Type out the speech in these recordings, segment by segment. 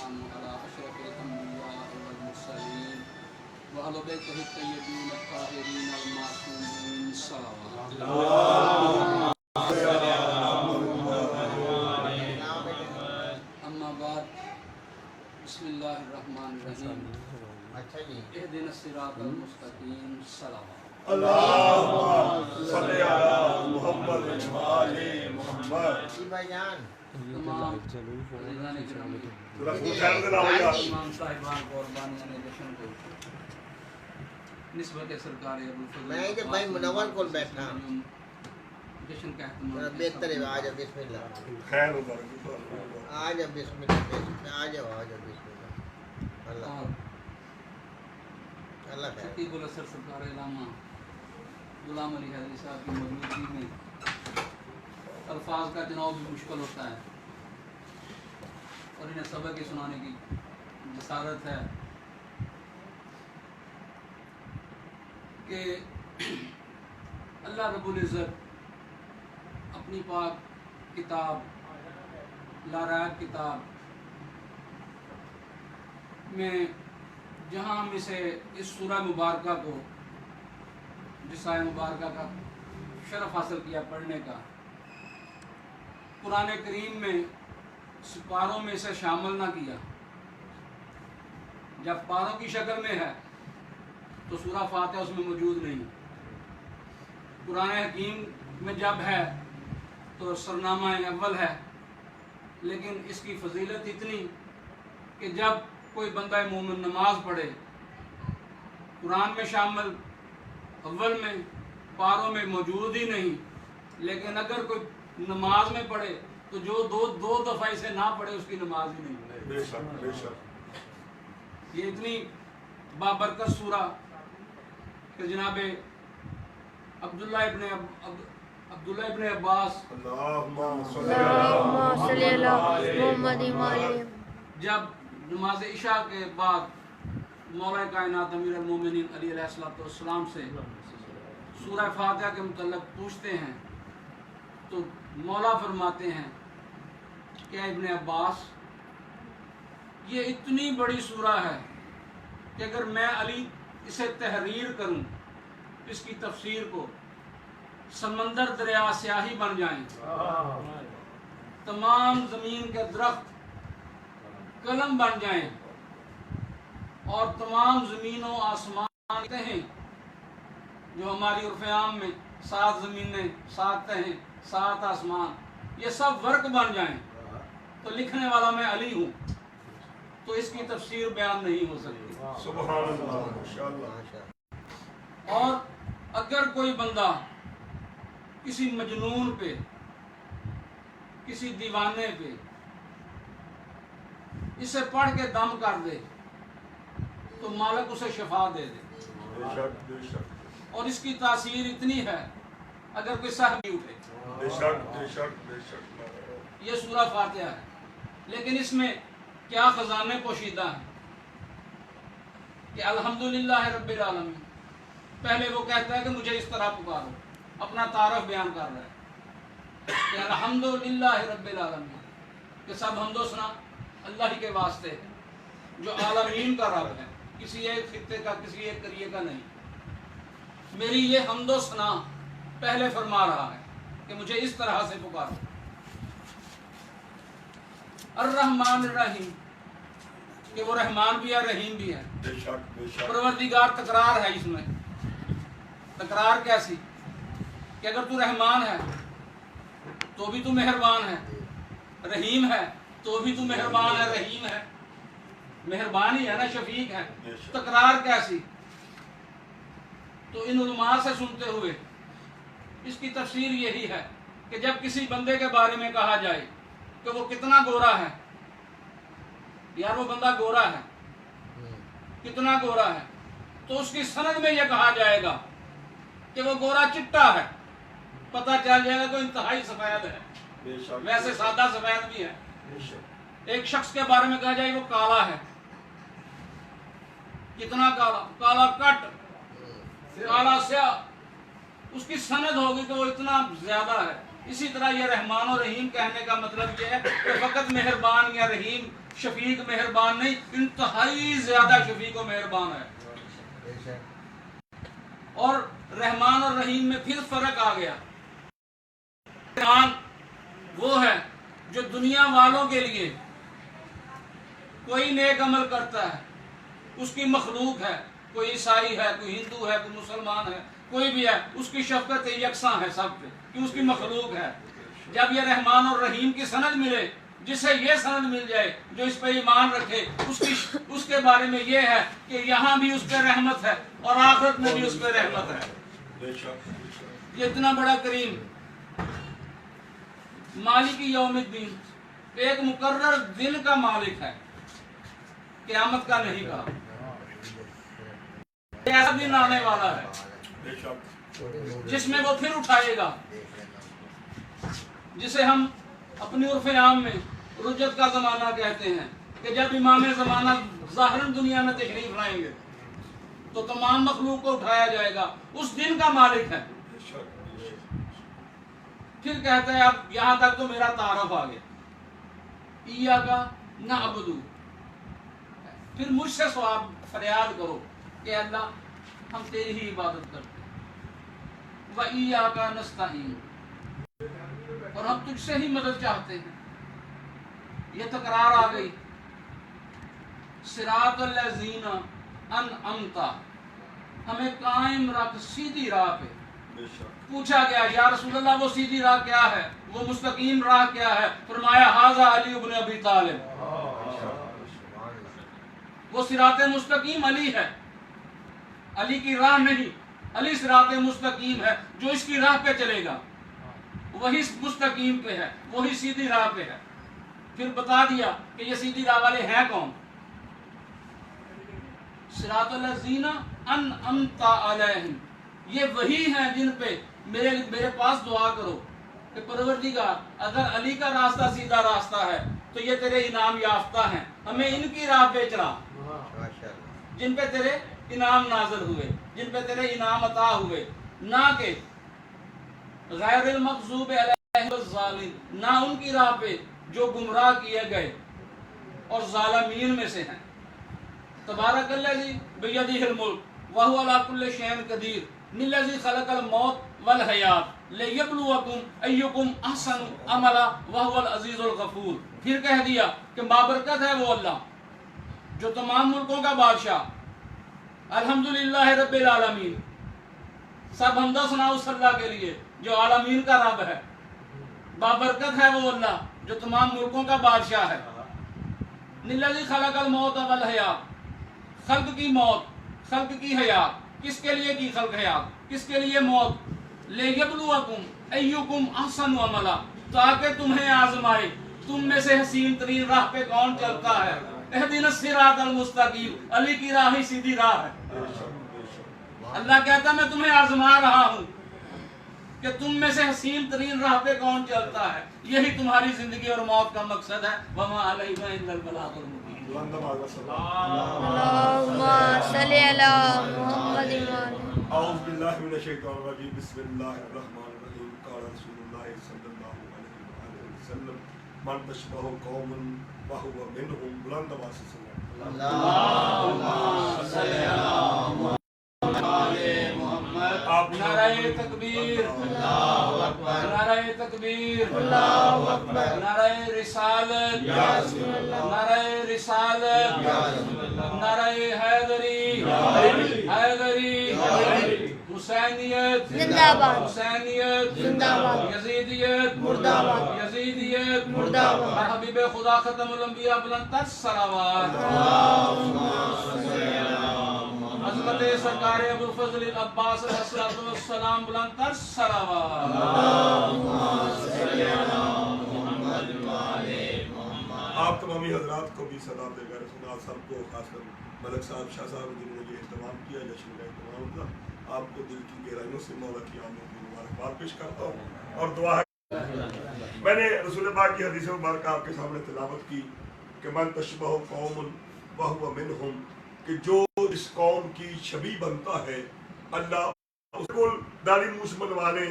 والسلام على أشرف الأنبياء والمرسلين وعلى بيته الطيبين الطاهرين المعصومين الصلوات. أما بعد بسم الله الرحمن الرحيم اهدنا الصراط المستقيم الصلوات. اللهم صل على محمد وآل محمد. تمام عزیزان گرامی، امام صاحبان قربانیاں نے جشن کو نسبت سرکار ابوالفضل میں بھائی منور کو بیٹھنا جشن کا اہتمام بہتر ہے. آ جاؤ بسم اللہ. خیر و برکت. آ جاؤ بسم اللہ. آ جاؤ بسم اللہ. اللہ اور اللہ خیر. خطیب الاثر سرکار علامہ غلام علی حیدری صاحب کی موجودگی میں الفاظ کا چناؤ بھی مشکل ہوتا ہے اور انہیں سبق سنانے کی جسارت ہے کہ اللہ رب العزت اپنی پاک کتاب لارائب کتاب میں جہاں ہم اسے اس سورہ مبارکہ کو جس آیہ مبارکہ کا شرف حاصل کیا پڑھنے کا، قرآن کریم میں سپاروں میں اسے شامل نہ کیا. جب پاروں کی شکل میں ہے تو سورہ فاتحہ اس میں موجود نہیں. قرآن حکیم میں جب ہے تو سرنامہ اول ہے، لیکن اس کی فضیلت اتنی کہ جب کوئی بندہ مومن نماز پڑھے قرآن میں شامل اول میں پاروں میں موجود ہی نہیں، لیکن اگر کوئی نماز میں پڑھے تو جو دو دفعہ اسے نہ پڑھے اس کی نماز ہی نہیں. بے شک بے شک. یہ اتنی بابرکت سورہ کہ جناب عبداللہ ابن عباس اللہم صل علی محمد وآلہ. جب نماز عشاء کے بعد مولا کائنات امیر المومنین علی علیہ السلام سے سورہ فاتحہ کے متعلق پوچھتے ہیں تو مولا فرماتے ہیں کہ ابن عباس یہ اتنی بڑی سورہ ہے کہ اگر میں علی اسے تحریر کروں، اس کی تفسیر کو، سمندر دریا سیاہی بن جائیں، تمام زمین کے درخت قلم بن جائیں اور تمام زمین و آسمان ہیں جو ہماری عرف عام میں 7 زمینیں 7 تہیں 7 آسمان یہ سب ورق بن جائیں تو لکھنے والا میں علی ہوں تو اس کی تفسیر بیان نہیں ہو سکتی. سبحان اللہ ماشاءاللہ. اور اگر کوئی بندہ کسی مجنون پہ، کسی دیوانے پہ اسے پڑھ کے دم کر دے تو مالک اسے شفا دے دے. بے شک بے شک. اور اس کی تاثیر اتنی ہے اگر کوئی صحابی اٹھے. بے شک بے شک بے شک. یہ سورہ فاتحہ ہے، لیکن اس میں کیا خزانے پوشیدہ ہیں کہ الحمدللہ رب العالمین. پہلے وہ کہتا ہے کہ مجھے اس طرح پکارو، اپنا تعارف بیان کر رہا ہے کہ الحمدللہ رب العالمین، کہ سب حمد و ثنا اللہ ہی کے واسطے ہے جو عالمین کا رب ہے، کسی ایک خطے کا، کسی ایک قریے کا نہیں. میری یہ حمد و ثنا پہلے فرما رہا ہے کہ مجھے اس طرح سے پکارو. الرحمن الرحیم، کہ وہ رحمان بھی ہے رحیم بھی ہے. بے شک بے شک. پروردگار تکرار ہے اس میں. تکرار کیسی کہ اگر تو رحمان ہے تو بھی تو مہربان ہے، رحیم ہے تو بھی تو مہربان ہے رحیم ہے، مہربان ہی ہے نا، شفیق ہے. تکرار کیسی؟ تو ان علماء سے سنتے ہوئے اس کی تفسیر یہی ہے کہ جب کسی بندے کے بارے میں کہا جائے کہ وہ کتنا گورا ہے، یار وہ بندہ گورا ہے، کتنا گورا ہے، تو اس کی سند میں یہ کہا جائے گا کہ وہ گورا چٹا ہے، پتہ چل جائے گا کہ انتہائی سفید ہے. بے شک. ویسے سادہ سفید بھی ہے. بے شک. ایک شخص کے بارے میں کہا جائے وہ کالا ہے، کتنا کالا، کالا کٹ، کالا سیاہ، اس کی سند ہوگی کہ وہ اتنا زیادہ ہے. اسی طرح یہ رحمان و رحیم کہنے کا مطلب یہ ہے کہ فقط مہربان یا رحیم شفیق مہربان نہیں، انتہائی زیادہ شفیق و مہربان ہے. بے شک اور رحمان اور رحیم میں پھر فرق آ گیا. رحمان وہ ہے جو دنیا والوں کے لیے کوئی نیک عمل کرتا ہے، اس کی مخلوق ہے، کوئی عیسائی ہے، کوئی ہندو ہے، کوئی مسلمان ہے، کوئی بھی ہے، اس کی شفقت یکساں ہے سب پہ کہ اس کی مخلوق ہے. جب یہ رحمان اور رحیم کی سند ملے، جسے یہ سند مل جائے جو اس پہ ایمان رکھے، اس کے بارے میں یہ ہے کہ یہاں بھی اس پہ رحمت ہے اور آخرت میں بھی اس پہ رحمت ہے. بے شک بے شک یہ اتنا بڑا کریم مالک یوم الدین، ایک مقرر دن کا مالک ہے، قیامت کا نہیں کہا. ایسا دن آنے والا ہے بے شک جس میں وہ پھر اٹھائے گا، جسے ہم اپنی عرف عام میں رجت کا زمانہ کہتے ہیں، کہ جب امام زمانہ ظاہراً دنیا میں تشریف لائیں گے تو تمام مخلوق کو اٹھایا جائے گا. اس دن کا مالک ہے. بے شک بے شک پھر کہتے ہیں اب یہاں تک تو میرا تعارف آ گیا، ایاکا نعبدو، پھر مجھ سے سوال فریاد کرو کہ اللہ ہم تیری ہی عبادت کرتے ہیں، وَإِيَّاكَ نَسْتَعِينُ، اور ہم تجھ سے ہی مدد چاہتے ہیں. یہ تکرار آ گئی. صراط الذین انعمت، ہمیں قائم رکھ سیدھی راہ پہ. بے شک پوچھا گیا یا رسول اللہ وہ سیدھی راہ کیا ہے، وہ مستقیم راہ کیا ہے؟ فرمایا ھذا علی بن ابی طالب، وہ صراط مستقیم علی ہے، علی کی راہ نہیں. علی صراط مستقیم ہے، جو اس کی راہ پہ چلے گا وہی مستقیم پہ ہے، وہی سیدھی راہ پہ ہے. پھر بتا دیا کہ یہ سیدھی راہ والے ہیں کون. صراط الذین انعمت علیہم، یہ وہی ہیں جن پہ میرے پاس دعا کرو کہ پروردگار اگر علی کا راستہ سیدھا راستہ ہے تو یہ تیرے انعام یافتہ ہیں، ہمیں ان کی راہ پہ چلا ماشاءاللہ جن پہ تیرے انعام نازل ہوئے، جن پہ تیرے انعام عطا ہوئے، نہ کہ غیر المغضوب علیہم الظالمین، نہ ان کی راہ پہ جو گمراہ کیے گئے اور ظالمین میں سے ہیں. تبارک الذی بیدہ الملک وہو علی کل شیء قدیر الذی خلق الموت والحیات لیبلوکم ایکم احسن عملا وہو العزیز الغفور. پھر کہہ دیا کہ بابرکت ہے وہ اللہ جو تمام ملکوں کا بادشاہ، الحمدللہ رب العالمین، سب حمد و ثنا اس اللہ کے لیے جو عالمین کا رب ہے. بابرکت ہے وہ اللہ جو تمام ملکوں کا بادشاہ ہے. الذی خلق الموت والحیات، خلق کی موت، خلق کی حیات، کس کے لیے کی خلق حیات، کس کے لیے موت؟ لیبلوکم ایکم احسن عملا، تاکہ تمہیں آزمائے تم میں سے حسین ترین راہ پہ کون چلتا ہے. اہدنا الصراط المستقیم، علی کی راہ ہی سیدھی راہ ہے. بے شک بے شک اللہ کہتا ہے میں تمہیں آزما رہا ہوں کہ تم میں سے حسین ترین راہ پہ کون چلتا ہے. یہی تمہاری زندگی اور موت کا مقصد ہے. وما علینا الا البلاغ المبین. بلند آواز میں سلام. اللهم صل على محمد وعلى اعوذ باللہ من الشیطان الرجیم. بسم اللہ الرحمن الرحیم. قال رسول اللہ صلی اللہ علیہ وآلہ وسلم من تشبہ قوم فہو منہم. بلند آواز سے سلام. آپ نعرہ تکبیر، نعرہ تکبیر، نعرہ رسالت، نعرہ رسالت، نعرہ حیدری، حیدری، حسینیت زندہ باد، حسینیت زندہ باد، یزیدیت مردہ آباد، یزیدیت مردہ آباد. اور حبیب خدا ختم الانبیاء بلند تر صلوات. حضرت سرکار ابو الفضل العباس علیہ السلام بلند تر صلوات. آپ تمامی حضرات کو بھی صدات غیر خدا سب کو، خاص کر ملک صاحب شاہ صاحب جنہوں نے یہ اہتمام کیا، جشن کا اہتمام تھا، آپ کو دل کی گہرائیوں سے مولا کی آمد کی مبارکباد پیش کرتا ہوں اور دعا ہے. میں نے رسول پاک کی حدیث مبارکہ آپ کے سامنے تلاوت کی کہ من تشبہ قوم فہو منہم، کہ جو اس قوم کی شبیہ بنتا ہے اللہ اس کو داڑھی موچھ منوا لے،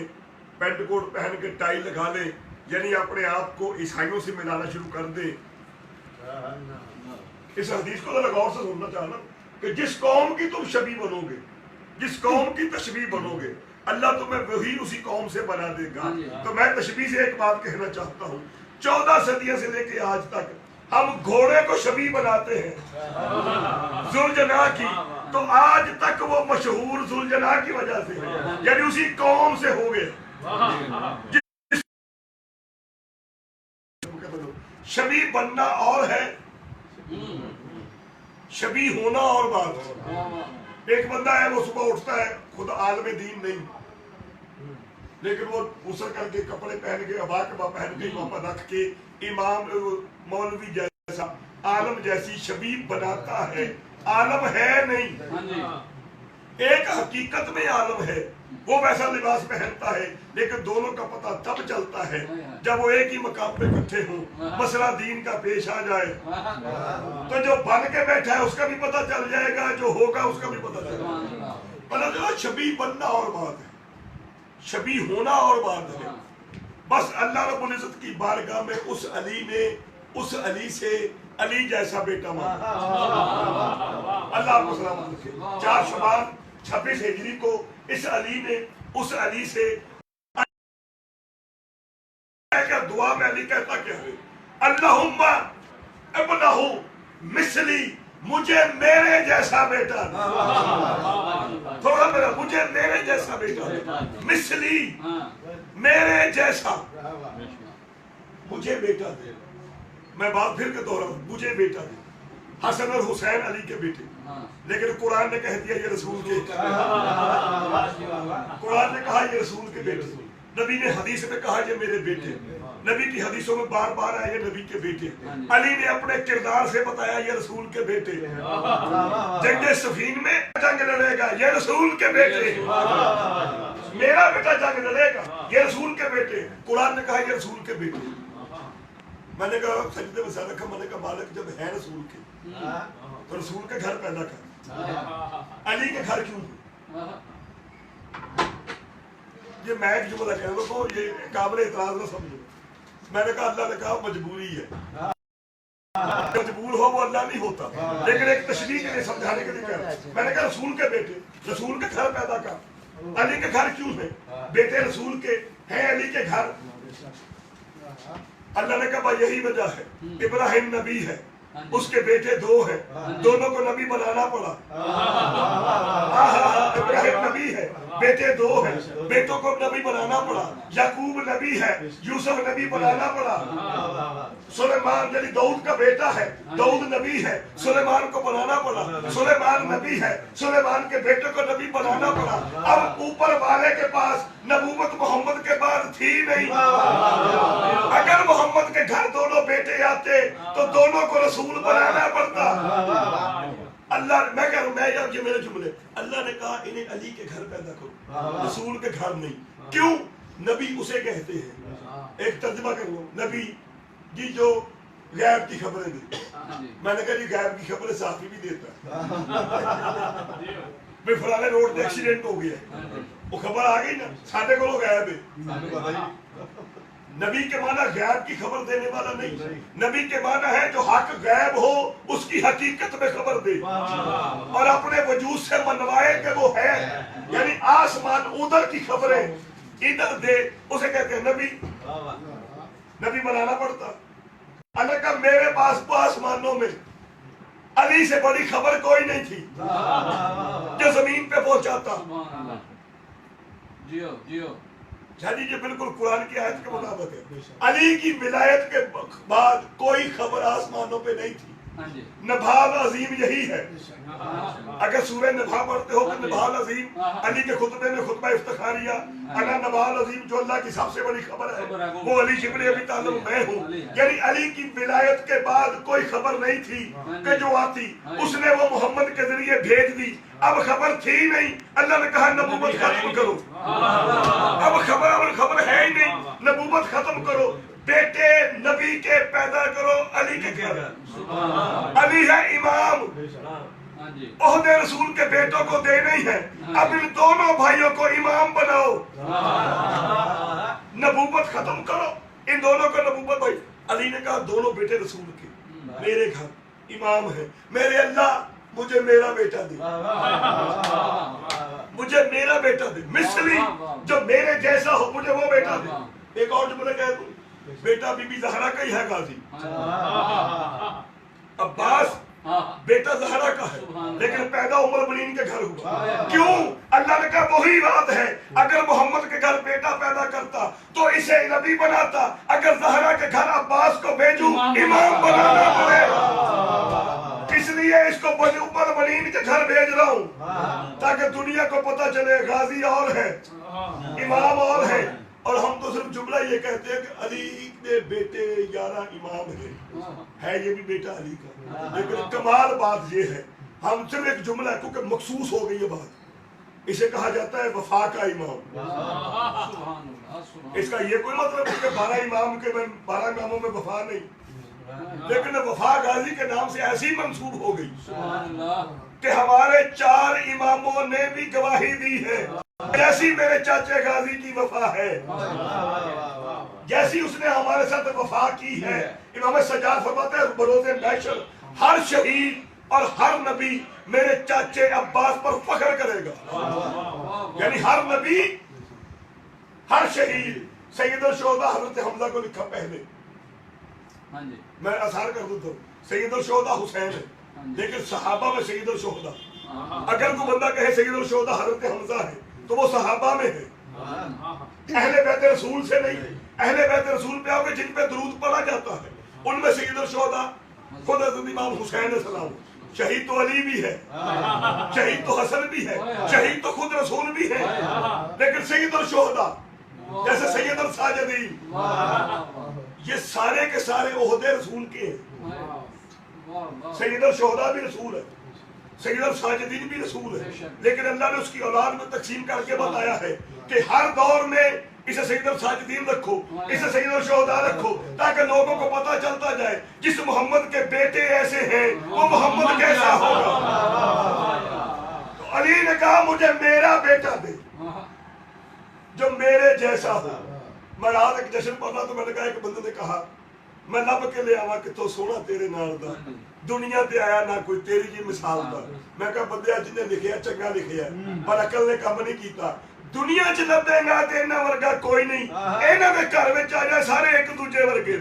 پینٹ کوٹ پہن کے ٹائی لگا لے، یعنی اپنے آپ کو عیسائیوں سے ملانا شروع کر دے، اس حدیث کو ذرا غور سے سننا چاہنا کہ جس قوم کی تم شبیہ بنو گے، جس قوم کی تشبیہ بنو گے، اللہ تمہیں وہی اسی قوم سے بنا دے گا۔ تو میں تشبیہ سے ایک بات کہنا چاہتا ہوں، 14 صدیوں سے لے کے آج تک ہم گھوڑے کو شبیہ بناتے ہیں ذوالجناح کی، تو آج تک وہ مشہور ذوالجناح کی وجہ سے، یعنی اسی قوم سے ہو گئے۔ شبیہ بننا اور ہے، شبیہ ہونا اور بات ہے۔ ایک بندہ ہے، وہ صبح اٹھتا ہے، خود عالم دین نہیں، لیکن وہ غسل کر کے کپڑے پہن کے ابا کبا پہن کے امامت رکھ کے امام مولوی جیسا عالم جیسی شبیہ بناتا ہے۔ عالم ہے نہیں، ایک حقیقت میں عالم ہے، وہ ویسا لباس پہنتا ہے، لیکن دونوں کا پتہ تب چلتا ہے جب وہ ایک ہی مقام پہ اکٹھے ہوں، مسئلہ دین کا پیش آ جائے تو جو بن کے بیٹھا ہے اس کا بھی پتہ چل جائے گا، جو ہوگا اس کا بھی پتہ چل جائے گا۔ پتہ چلا شبیہ بننا اور بات ہے، شبیہ ہونا اور بات ہے۔ بس اللہ رب العزت کی بارگاہ میں اس علی نے اس علی سے علی جیسا بیٹا مانگا۔ اللہ آپ کو سلامت رکھے۔ 4 شعبان 26 ہجری کو اس علی نے اس علی سے دعا میں علی کہتا کیا ہے؟ اللہم ابنہ مثلی، مجھے میرے جیسا بیٹا، تھوڑا میرا، مجھے میرے جیسا بیٹا، مثلی میرے جیسا، مجھے بیٹا دے۔ میں بات پھر کے دوہراؤں، مجھے بیٹا دے۔ حسن اور حسین علی کے بیٹے، لیکن قرآن نے کہہ دیا یہ رسول کے، قرآن نے کہا یہ رسول کے بیٹے، نبی نے حدیث میں کہا یہ میرے بیٹے، نبی کی حدیثوں میں بار بار آئے یہ نبی کے بیٹے، علی نے اپنے کردار سے بتایا یہ رسول کے بیٹے، جنگ صفین میں جنگ لڑے گا یہ رسول کے بیٹے، میرا بیٹا جنگ لڑے گا یہ رسول کے بیٹے، قرآن نے کہا یہ رسول کے بیٹے۔ میں نے کہا سجدے میں سر رکھا، میں نے کہا مالک جب ہے رسول کے تو رسول کے گھر پیدا کر، علی کے گھر کیوں؟ یہ میں ایک جملہ کہہ رہا ہوں، یہ قابل اعتراض نہ سمجھو۔ میں نے کہا اللہ نے کہا مجبوری ہے، مجبور ہو وہ اللہ نہیں ہوتا، لیکن ایک تشریح کے لیے سمجھانے کے لیے کہہ رہا ہوں۔ میں نے کہا رسول کے بیٹے، رسول کے گھر پیدا کر، علی کے گھر کیوں ہے؟ بیٹے رسول کے ہیں علی کے گھر۔ اللہ نے کہا یہی وجہ ہے، ابراہیم نبی ہے، اس کے بیٹے 2 ہیں، دونوں کو نبی بنانا پڑا۔ ابراہیم نبی ہے، بیٹے 2 ہیں، بیٹوں کو نبی بنانا پڑا۔ یعقوب نبی ہے، یوسف نبی بنانا پڑا۔ سلیمان یعنی داؤد کا بیٹا ہے، داؤد نبی ہے، سلیمان کو بنانا پڑا۔ سلیمان نبی ہے، سلیمان کے بیٹے کو نبی بنانا پڑا۔ اب اوپر والے کے پاس نبوت محمد کے بعد تھی نہیں۔ اگر محمد کے گھر دونوں بیٹے آتے تو دونوں کو رسول بنانا پڑتا۔ اللہ میں کہہ رہا ہوں، یہ میرے جملے، اللہ نے کہا انہیں علی کے گھر پیدا کرو، رسول کے گھر نہیں۔ کیوں؟ نبی اسے کہتے ہیں، ایک ترجمہ کرو، نبی جی جو غیب کی خبریں دے۔ میں نے کہا جی غیب کی خبریں صحافی بھی دیتا ہے، میں فلانے روڈ پہ ایکسیڈنٹ ہو گیا، وہ خبر آ گئی نا، ساڈے کو غیب ہے۔ نبی کے معنی غیب کی خبر دینے والا نہیں، نبی کے معنی ہے جو حق غیب ہو اس کی حقیقت میں خبر دے اور اپنے وجود سے منوائے کہ وہ ہے، یعنی آسمان ادھر کی خبریں ادھر دے، اسے کہتے ہیں نبی۔ نبی بنانا پڑتا۔ اللہ کا میرے پاس آسمانوں میں علی سے بڑی خبر کوئی نہیں تھی جو زمین پہ پہنچاتا۔ جیو جیو جی یہ بالکل قرآن کی آیت کے مطابق ہے۔ علی کی ولایت کے بعد کوئی خبر آسمانوں پہ نہیں تھی۔ نبھال عظیم یہی ہے، اگر سورہ نبھا پڑھتے ہو کہ نبھال عظیم علی کے خطبے میں خطبہ افتخاریہ، انا نبھال عظیم جو اللہ کی سب سے بڑی خبر ہے وہ علی جبل ابی طالب میں ہوں، یعنی علی کی ولایت کے بعد کوئی خبر نہیں تھی کہ جو آتی اس نے وہ محمد کے ذریعے بھیج دی۔ اب خبر تھی نہیں، اللہ نے کہا نبوت ختم کرو، اب خبر ہے ہی نہیں، نبوت ختم کرو، بیٹے نبی کے پیدا کرو علی کے گھر۔ علی ہے امام، عہدے رسول کے بیٹوں کو دینے ہی ہے، اب ان دونوں بھائیوں کو امام بناؤ، نبوت ختم کرو، ان دونوں کو نبوت بھائی۔ علی نے کہا دونوں بیٹے رسول کے، میرے گھر امام ہے، میرے اللہ مجھے میرا بیٹا دے، مجھے میرا بیٹا دے، مثلی جو میرے جیسا ہو مجھے وہ بیٹا دے۔ ایک اور جملہ کہہ دوں، بیٹا بی بی زہرا کا ہی ہے غازی، عباس بیٹا زہرا کا ہے لیکن پیدا ام المؤمنین کے گھر ہوا۔ کیوں؟ اللہ نے کہا وہی بات ہے، اگر محمد کے گھر بیٹا پیدا کرتا تو اسے نبی بناتا، اگر زہرا کے گھر عباس کو بھیجوں امام بنانا پڑے، اس لیے اس کو ام المؤمنین کے گھر بھیج رہا ہوں تاکہ دنیا کو پتہ چلے غازی اور ہے، امام اور ہے۔ اور ہم تو صرف جملہ یہ کہتے ہیں کہ علی کے بیٹے 11 امام ہے یہ بھی بیٹا علی کا، لیکن کمال بات یہ ہے ہم صرف ایک جملہ ہے کیونکہ مخصوص ہو گئی یہ بات، اسے کہا جاتا ہے وفا کا امام۔ اس کا یہ کوئی مطلب ہے کہ 12 اماموں میں وفا نہیں، لیکن وفا غازی کے نام سے ایسی منسوب ہو گئی کہ ہمارے 4 اماموں نے بھی گواہی دی ہے جیسی میرے چاچے غازی کی وفا ہے، جیسی اس نے ہمارے ساتھ وفا کی ہے۔ امام سجاد فرماتے ہیں بروز محشر ہر شہید اور ہر نبی میرے چاچے عباس پر فخر کرے گا، یعنی ہر نبی ہر شہید۔ سید الشہداء حضرت حمزہ کو لکھا پہلے، میں اظہار کر دوں تو سید الشہداء حسین ہے لیکن صحابہ میں سید الشہداء، اگر کوئی بندہ کہے سید الشہداء حضرت حمزہ ہے تو وہ صحابہ میں ہے، اہل بیت رسول سے نہیں۔ اہل بیت رسول پہ آؤ گے جن پہ درود پڑھا جاتا ہے ان میں سید الشہداء خود حضرت امام حسین علیہ السلام، شہید تو علی بھی ہے، شہید تو حسن بھی ہے، شہید تو خود رسول بھی ہے، لیکن سید الشہداء جیسے سید الساجدین یہ سارے کے سارے عہدے رسول کے ہیں۔ سید الشہداء بھی رسول ہے، سید الساجدین بھی رسول ہے، لیکن اللہ نے اس کی اولاد میں تقسیم کر کے بتایا ہے کہ ہر دور میں اسے سید الساجدین رکھو، اسے سید الشہداء رکھو، تاکہ لوگوں کو پتہ چلتا جائے جس محمد کے بیٹے ایسے ہیں وہ محمد کیسا ہوگا۔ تو علی نے کہا مجھے میرا بیٹا دے جو میرے جیسا ہو۔ میں رات ایک جشن پڑھا تو میں نے کہا ایک بندے نے کہا میں لب کے لے آوا کہ تو سونا تیرے نال دا، دنیا تے آیا نہ کوئی تیری جی مثال دا۔ میں کہا بندیا جن نے لکھیا چنگا لکھیا پر عقل نے کام نہیں کیتا، دنیا چ لبے گا تے انہاں ورگا کوئی نہیں، انہاں دے گھر وچ آ جائے سارے ایک دوجے ورگے،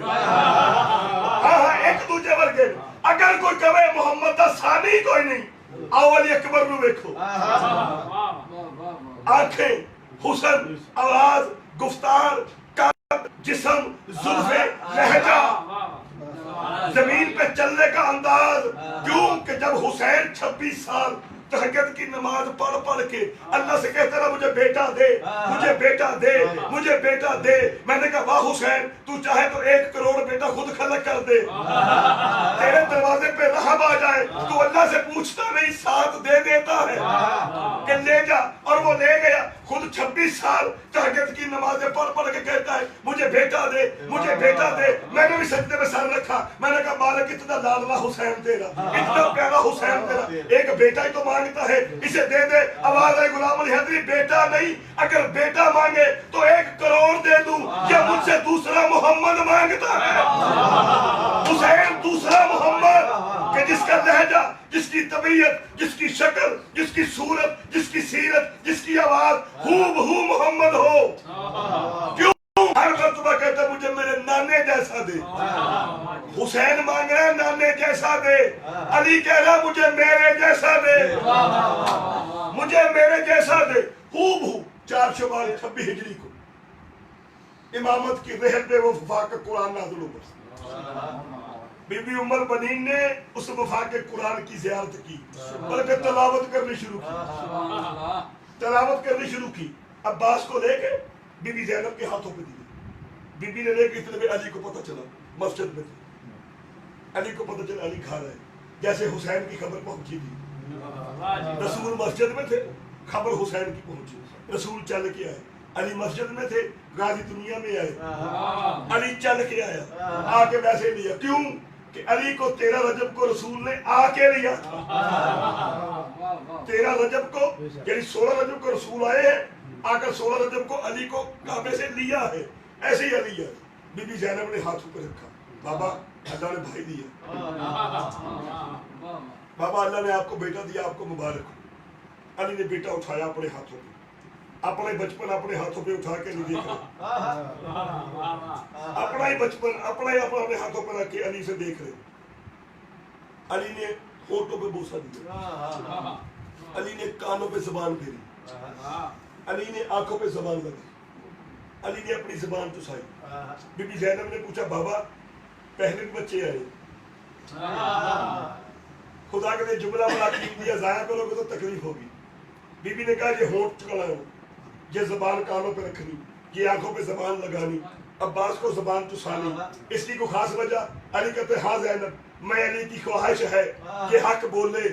ہاں ایک دوجے ورگے۔ اگر کوئی کہے محمد دا ثانی کوئی نہیں، آؤ علی اکبر نو ویکھو، آنکھیں، حسن، آواز، گفتار، جسم، زلفیں، لہجہ، زمین پہ چلنے کا انداز۔ کیوں کہ جب حسین 26 سال تہجد کی نماز پڑھ پڑھ کے اللہ سے کہتا رہا مجھے بیٹا دے، مجھے بیٹا دے، مجھے بیٹا دے، میں نے کہا واہ حسین تو چاہے تو 1 کروڑ بیٹا خود خلق کر دے، تیرے دروازے پہ رحم آ جائے تو اللہ سے پوچھتا نہیں، ساتھ دے دیتا ہے کہ لے جا، اور وہ لے گیا۔ خود 26 سال تہجد کی نمازیں پڑھ پڑھ کے کہتا ہے مجھے بیٹا دے، مجھے بیٹا دے۔ میں نے بھی سجدے میں سر رکھا، میں نے کہا مالک اتنا لاڈلا حسین تیرا، اتنا پیارا حسین تیرا، ایک بیٹا ہی تو مانگتا ہے، اسے دے دے۔ آواز آئی غلام علی حیدری بیٹا نہیں، اگر بیٹا مانگے تو 1 کروڑ دے دوں، یا مجھ سے دوسرا محمد مانگتا ہے۔ حسین دوسرا محمد کہ جس کا لہجہ، جس کی طبیعت، جس کی شکل، جس کی صورت، جس کی سیرت، جس کی آواز ہو بہو محمد ہو۔ کیوں ہر مرتبہ کہتا مجھے میرے نانے جیسا دے، حسین مانگ رہا ہے نانے جیسا دے، علی کہہ رہا مجھے میرے جیسا دے، مجھے میرے جیسا دے۔ ہو بہو 4 شوال 26 ہجری کو امامت کی رحل پہ وہ وفا کا قرآن نازل ہوا۔ بی بی ام المؤمنین نے اس وفا کے قرآن کی زیارت کی، بلکہ تلاوت کرنی شروع کی، تلاوت کرنی شروع کی۔ عباس کو لے کے بی بی زینب کے ہاتھوں پہ دی، بی بی نے لے کے اس طرح علی کو پتہ چلا، مسجد میں تھے، علی کو پتہ چلا علی کھا رہے ہیں، جیسے حسین کی خبر پہنچی تھی، رسول مسجد میں تھے، خبر حسین کی پہنچی، رسول چل کے آئے، علی مسجد میں تھے، غازی دنیا میں آئے، علی چل کے آیا، آ کے ویسے لیا۔ کیوں کہ علی کو 13 رجب کو رسول نے آ کے لیا تھا، 13 رجب کو یعنی 16 رجب کو رسول آئے ہیں، آ کر 16 رجب کو علی کو کعبے سے لیا ہے۔ ایسے ہی علی ہے، بی بی زینب نے ہاتھوں پہ رکھا، بابا اللہ نے بھائی دیا. بابا اللہ نے آپ کو بیٹا دیا, آپ کو مبارک ہو. علی نے بیٹا اٹھایا اپنے ہاتھوں پہ, اپنے بچپن اپنے ہاتھوں پہ اٹھا کے نہیں دیکھ رہے, اپنا ہی بچپن اپنے ہاتھوں پہ رکھ کے علی سے دیکھ رہے. علی نے ہونٹوں پہ بوسہ دیا, علی نے کانوں پہ زبان پھیری, علی نے آنکھوں پہ زبان لگی, علی نے اپنی زبان چسائی. بی بی زینب نے پوچھا بابا پہلے بھی بچے آئے, خدا کے لیے جملہ بنا کے دیا, ضائع کرو گے تو تکلیف ہوگی. بی بی نے کہا یہ ہونٹ چکڑانا, یہ زبان کانوں پہ رکھنی, یہ آنکھوں پہ زبان لگانی, عباس کو زبان چسانی. اس کی کوئی خاص وجہ؟ علی کہتے ہاں زینب میں علی کی خواہش ہے کہ حق بولے,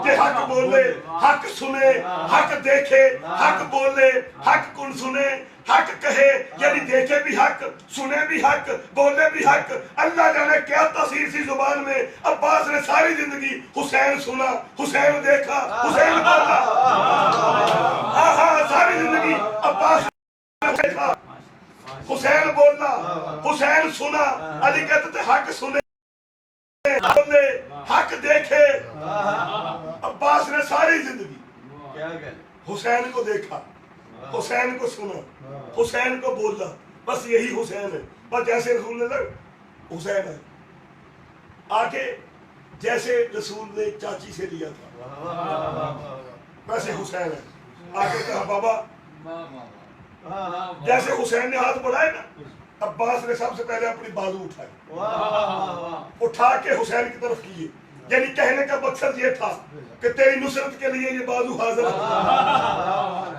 کہ حق بولے, حق سنے, حق دیکھے, حق بولے, حق کن سنے, حق کہے, یعنی دیکھے بھی حق, سنے بھی حق, بولے بھی حق. اللہ جانے کیا تاثیر سی زبان میں. عباس نے ساری زندگی حسین سنا, حسین دیکھا, حسین بولا. ہاں ہاں ساری زندگی عباس نے دیکھا, حسین بولنا, حسین سنا. علی کہتے تھے حق سنے, بولے, حق دیکھے. عباس نے ساری زندگی حسین کو دیکھا, حسین کو سنا, حسین کو بولا. بس یہی حسین ہے. بس جیسے رسول نے حسین ہے آگے, جیسے رسول نے چاچی سے لیا تھا ویسے حسین ہے آگے. کہا بابا جیسے حسین نے ہاتھ بڑھائے نا, عباس نے سب سے پہلے اپنی بازو اٹھائی, اٹھا کے حسین کی طرف کیے. یعنی کہنے کا مقصد یہ تھا کہ تیری نصرت کے لیے یہ بازو حاضر ہے.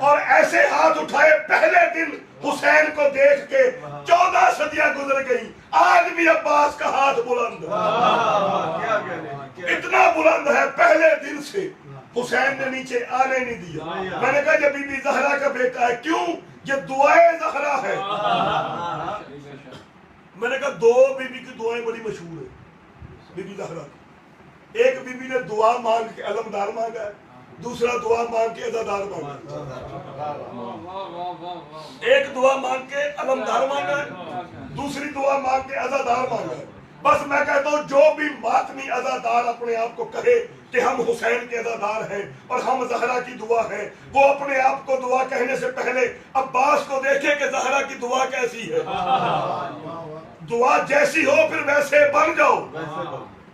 اور ایسے ہاتھ اٹھائے پہلے دن حسین کو دیکھ کے 14 صدیاں گزر گئی, آج بھی عباس کا ہاتھ بلند, اتنا بلند ہے پہلے دن سے. حسین نے نیچے آنے نہیں دیا. میں نے کہا یہ بی بی زہرا کا بیٹا ہے, کیوں؟ یہ دعائیں زہرا ہے. میں نے کہا دو بی بی کی دعائیں بڑی مشہور ہیں. بی بی زہرا, ایک بی بی نے دعا مانگ کے علمدار مانگا ہے, دوسرا دعا مانگ کے عزادار مانگا ہے. ایک دعا مانگ کے علمدار مانگا ہے, دوسری دعا مانگ کے عزادار مانگا ہے. بس میں کہتا ہوں جو بھی ماتمی عزادار اپنے آپ کو کہے کہ ہم حسین کے عزادار ہیں اور ہم زہرا کی دعا ہیں, وہ اپنے آپ کو دعا کہنے سے پہلے عباس کو دیکھے کہ زہرا کی دعا کیسی ہے. دعا جیسی ہو پھر ویسے بن جاؤ,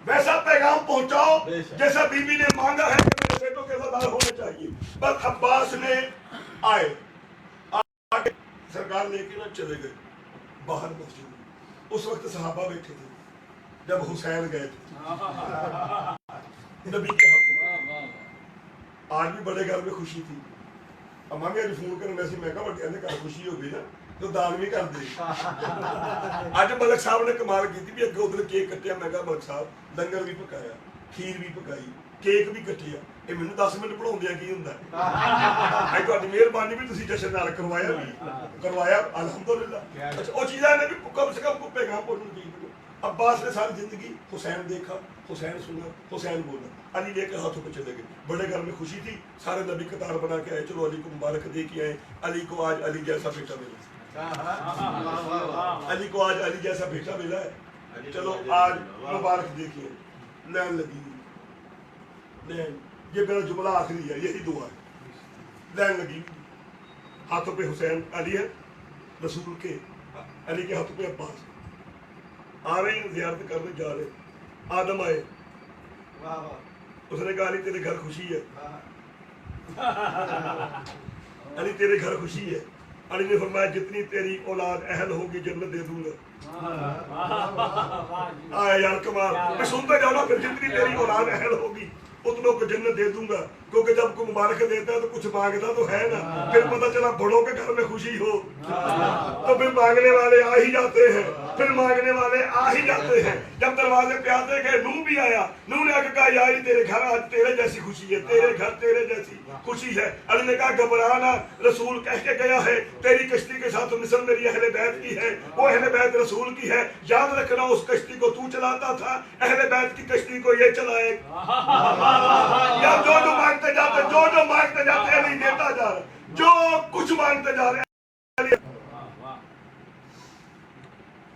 ویسا پیغام پہنچاؤ جیسا بی بی نے مانگا ہے کہ میرے بیٹوں کے عزادار ہونے چاہیے. بس عباس نے آئے, سرکار لے کے نہ چلے گئے باہر مسجد میں. اس وقت صحابہ بیٹھے تھے جب حسین گئے تھے نبی کے ہاتھوں. آج بھی بڑے گھر میں خوشی تھی. اما میں فون کرنے سے میں کہا بڑے نے کہا خوشی ہو گئی نا تو دان بھی کر دے. آج ملک صاحب نے کمال کی تھی بھی اگے ادھر کیک کٹیا. میں کہا ملک صاحب لنگر بھی پکایا, کھیر بھی پکائی, کیک بھی کٹیا. یہ مجھے 10 منٹ پڑھاؤندیا کی ہوندا ہے. تہاڈی مہربانی بھی تسی جشن نال کروایا الحمدللہ. اچھا وہ چیزاں نے بھی کم سے کم کو پیغام پہنچنا چاہیے. عباس نے ساری زندگی حسین دیکھا, حسین سنا, حسین بولا. علی لے کے ہاتھوں پہ چلے گئے. بڑے گھر میں خوشی تھی, سارے نبی قطار بنا کے آئے, چلو علی کو مبارک دے کے آئے. علی کو آج علی جیسا بیٹا ملا, علی کو آج علی جیسا بیٹا ملا ہے. چلو آج مبارک دیکھیے. لین لگی لین, یہ میرا جملہ آخری ہے, یہی دعا ہے. لین لگی, ہاتھوں پہ حسین علی ہے, رسول کے علی کے ہاتھوں پہ عباس. آ رہے ہیں زیارت کرنے جا رہے, آدم آئے. اس نے کہا علی تیرے گھر خوشی ہے, علی تیرے گھر خوشی ہے. علی نے فرمایا جتنی تیری اولاد اہل ہوگی جنت دے دوں گا. آیا یار کمال, میں سنتا جاؤ نا, پھر جتنی تیری اولاد اہل ہوگی اتنوں کو جنت دے دوں گا. کیونکہ جب کوئی مبارک دیتا ہے تو کچھ مانگتا تو ہے نا. پھر پتہ چلا بڑوں کے گھر میں خوشی ہو تو پھر مانگنے والے آ ہی جاتے ہیں, پھر مانگنے والے آ ہی جاتے ہیں. جب دروازے پہ آتے گئے نوح بھی آیا. نوح نے آ کے کہا یا علی تیرے گھر آج تیرے جیسی خوشی ہے, تیرے گھر تیرے جیسی خوشی ہے. علی نے کہا گھبرانا, رسول کہہ کے گیا ہے تیری کشتی کے ساتھ مثل میری اہل بیت کی ہے, وہ اہل بیت رسول کی ہے. یاد رکھنا اس کشتی کو تو چلاتا تھا, اہل بیت کی کشتی کو یہ چلائے. یا جو مانگتے جاتے, جو مانگتے جاتے علی دیتا جا رہا, جو کچھ مانگتے جا رہے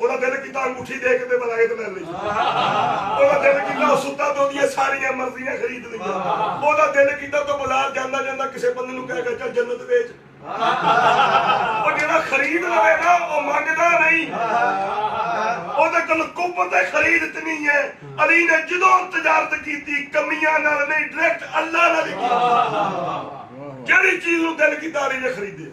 ਉਹਦਾ ਦਿਲ ਕੀਤਾ ਅੰਗੂਠੀ ਦੇ ਕੇ ਤੇ ਬਲਾਏ ਤੇ ਲੈ ਲਈ, ਉਹਦਾ ਦਿਲ ਕੀਤਾ ਸੁੱਤਾ ਤੋਂ ਦੀਆਂ ਸਾਰੀਆਂ ਮਰਜ਼ੀਆਂ ਖਰੀਦ ਲਈਆਂ, ਉਹਦਾ ਦਿਲ ਕੀਤਾ ਤੋਂ ਬਾਜ਼ਾਰ ਜਾਂਦਾ ਜਾਂਦਾ ਕਿਸੇ ਬੰਦੇ ਨੂੰ ਕਹਿ ਕੇ ਚੱਲ ਜੰਨਤ ਵੇਚ। ਉਹ ਜਿਹੜਾ ਖਰੀਦ ਲਵੇ ਨਾ ਉਹ ਮੰਗਦਾ ਨਹੀਂ, ਉਹਦੇ ਕੋਲ ਕੁਵਤ ਖਰੀਦ ਇਤਨੀ ਹੈ। ਅਲੀ ਨੇ ਜਦੋਂ ਤਜਾਰਤ ਕੀਤੀ ਕਮੀਆਂ ਨਾਲ ਨਹੀਂ, ਡਾਇਰੈਕਟ ਅੱਲਾ ਨਾਲ ਕੀਤੀ, ਜਿਹੜੀ ਚੀਜ਼ ਨੂੰ ਦਿਲ ਕੀਤਾ ਅਲੀ ਨੇ ਖਰੀਦੇ।